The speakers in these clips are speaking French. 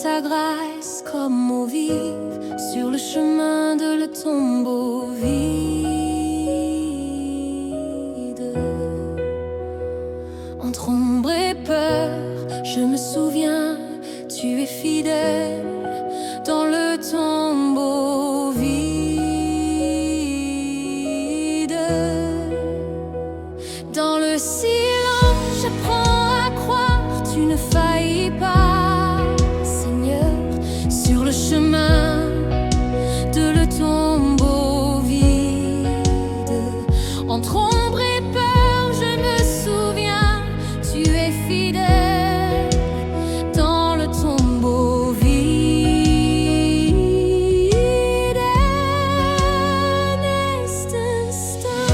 ta grâce comme eau vive sur le chemin de le tombeau vide. Entre ombre et peur, je me souviens, tu es fidèle dans le tombeau vide. Dans le silence, j'apprends à croire, tu ne faillis pas, Seigneur, sur le chemin de le tombeau vide. Entre ombre et peur, je me souviens, tu es fidèle dans le tombeau vide. Un instant,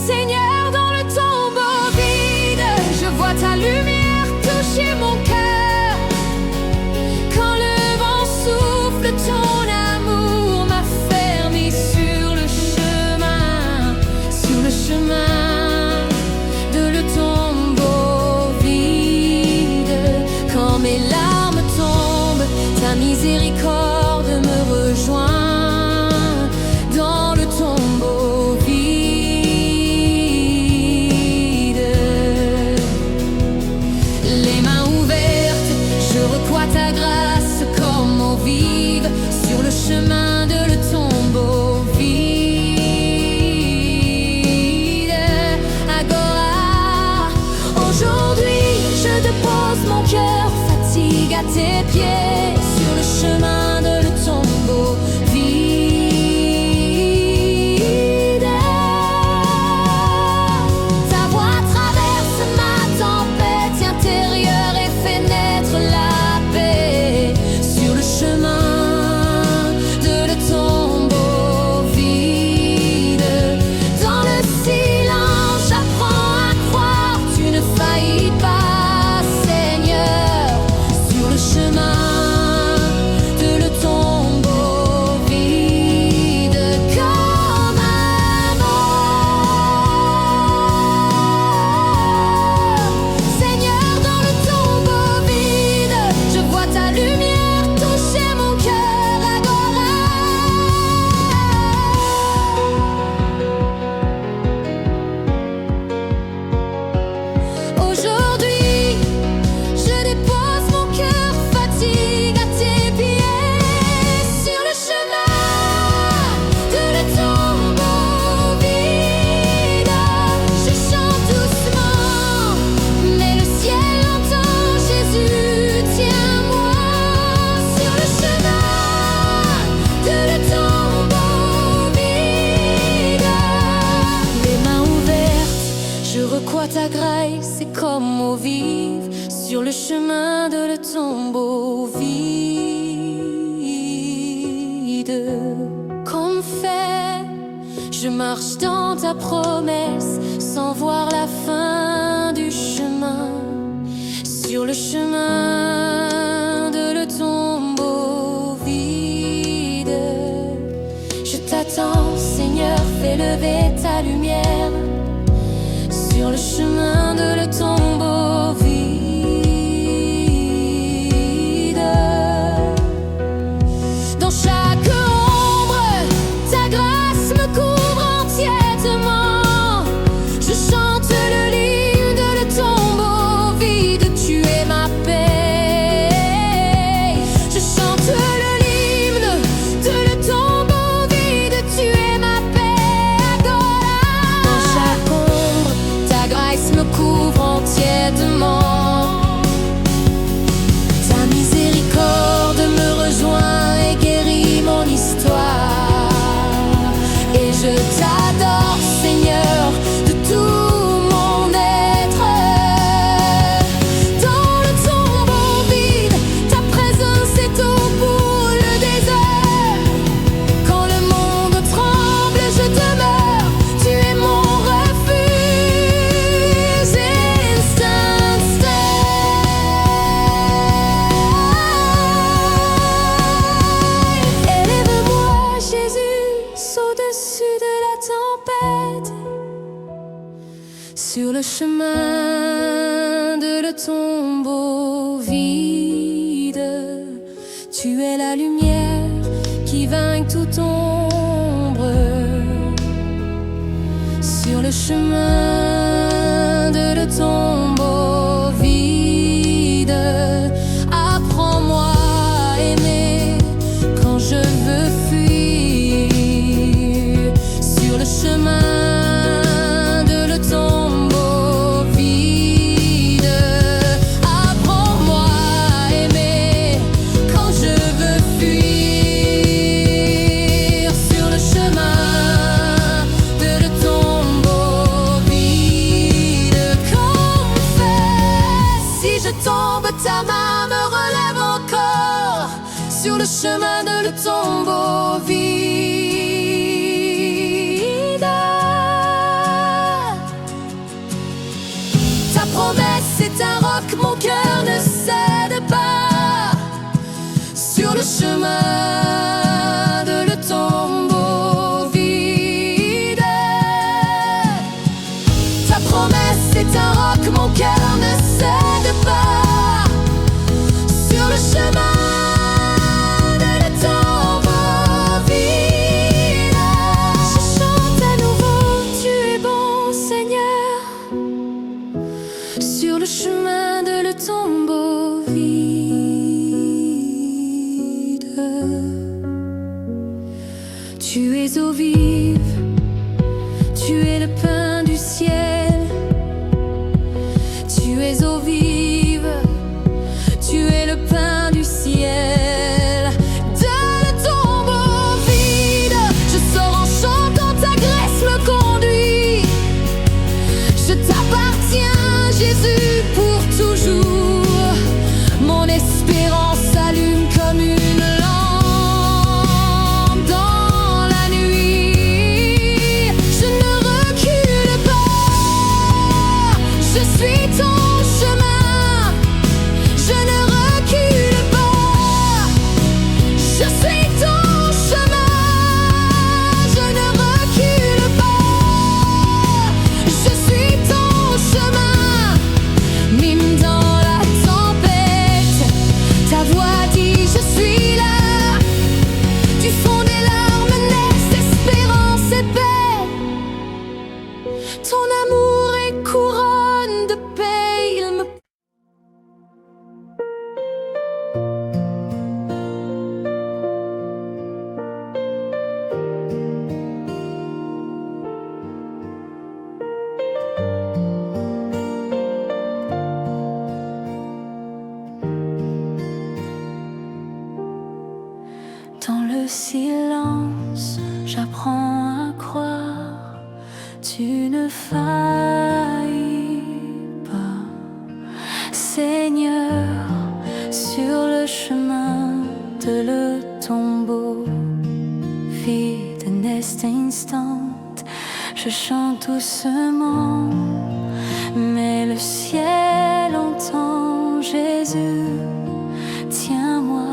Seigneur, dans le tombeau vide, je vois ta lumière toucher mon cœur. Quand le vent souffle, ton amour m'affermit sur le chemin de le tombeau vide. Quand mes larmes tombent, ta miséricorde me rejoint dans le tombeau vide. Les mains ouvertes, je recois ta grâce comme eau vive sur le chemin de le tombeau vide. Agora, aujourd'hui je dépose mon cœur, fatigue à tes pieds sur le chemin de le tombeau vide. Ta voix traverse ma tempête intérieure et fait naître la paix sur le chemin de le tombeau vide. Dans le silence, j'apprends à croire, tu ne faillis pas, Seigneur, sur le chemin de le tombeau vide. Comme un mort, Seigneur, dans le tombeau vide, je vois ta lumière toucher mon cœur. Agora, aujourd'hui je dépose mon cœur, fatigue à tes pieds sur le chemin de le tombeau vide. Je chante doucement, mais le ciel entend. Jésus, tiens-moi sur le chemin de le tombeau vide. Les mains ouvertes, je recois ta grâce, c'est comme eau vive sur le chemin de le tombeau vide. Comme fait, je marche dans ta promesse sans voir la fin du chemin sur le chemin de le tombeau vide. Je t'attends, Seigneur, fais lever ta lumière sur le chemin de le tombeau vide. Dans chaque ombre, ta grâce me couvre entièrement. Je chante le l'hymne de le tombeau vide. Tu es ma paix toute ombre. Sur le chemin de le tombeau vide, apprends-moi à aimer quand je veux fuir. Sur le chemin de le tombeau vide, apprends-moi à aimer quand je veux fuir. Sur le chemin de le tombeau vide, confesse, si je tombe, ta main me relève encore. Sur le chemin de le tombeau vide, ta promesse est un roc, mon cœur ne cède pas. Sur le chemin de le tombeau vide, ta promesse est un roc, mon cœur ne cède pas. Sur le chemin de le tombeau vide, je chante à nouveau, tu es bon, Seigneur. Sur le chemin de le tombeau vide, tu es eau vive, tu es le pain du ciel. Tu es eau vive, tu es le pain du ciel. De le tombeau vide, je sors en chantant, ta grâce me conduit. Je t'appartiens, Jésus, pour toujours. Mon espérance s'allume comme une lampe dans la nuit. Je ne recule pas, je suis ton chemin. Je ne recule pas, je suis ton chemin. Je ne recule pas, je suis ton chemin. Mime dans la tempête, ta voix dit je suis là. Du fond des larmes naissent espérance et paix. Ton amour est couronne de paix, il me Dans le silence, j'apprends à croire. Tu ne faillis pas, Seigneur. Sur le chemin de le tombeau vide, neste instant, je chante doucement, mais le ciel entend Jésus. Tiens-moi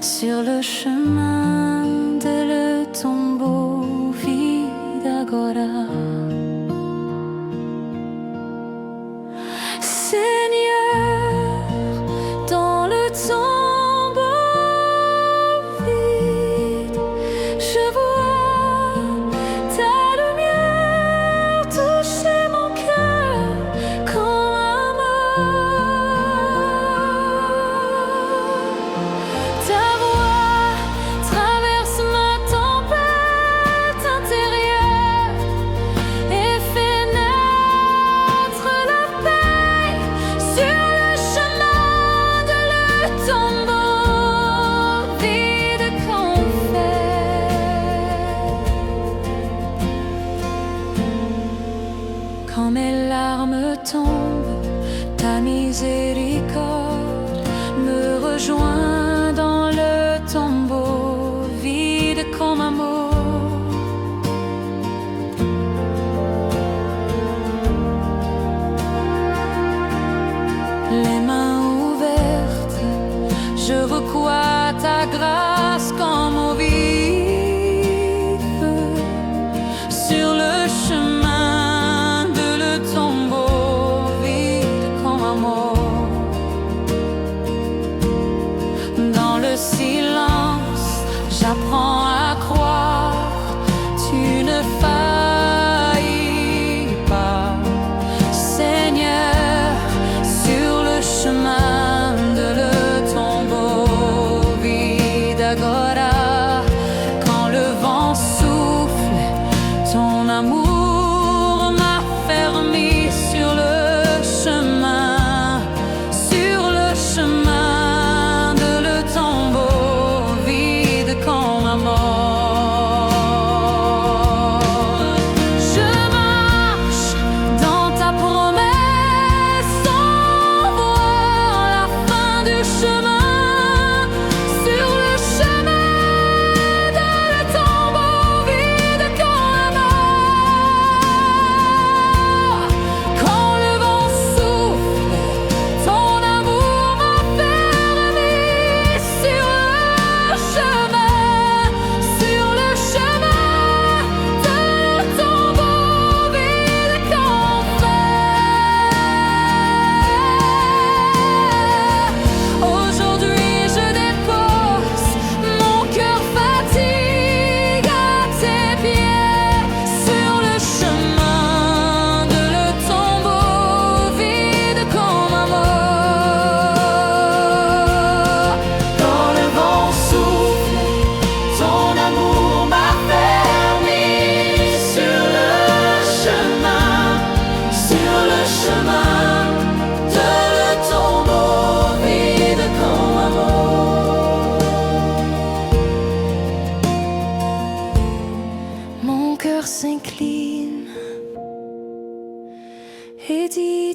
sur le chemin de le tombeau vide agora. Seigneur, dans le tombeau vide, je vois ta lumière toucher mon cœur comme un mort. Ta voix traverse ma tempête intérieure et fait naître la paix sur le chemin de le tombeau vide qu'on fait. Quand mes larmes tombent, ta miséricorde me rejoint dans le tombeau vide comme amour. Les mains ouvertes, je recois ta grâce comme eau vive. Sur le chemin de le tombeau vide comme amour. Dans le silence, j'apprends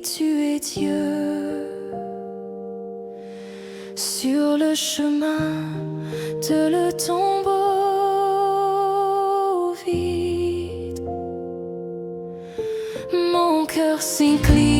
tu es Dieu. Sur le chemin de le tombeau vide, mon cœur s'incline.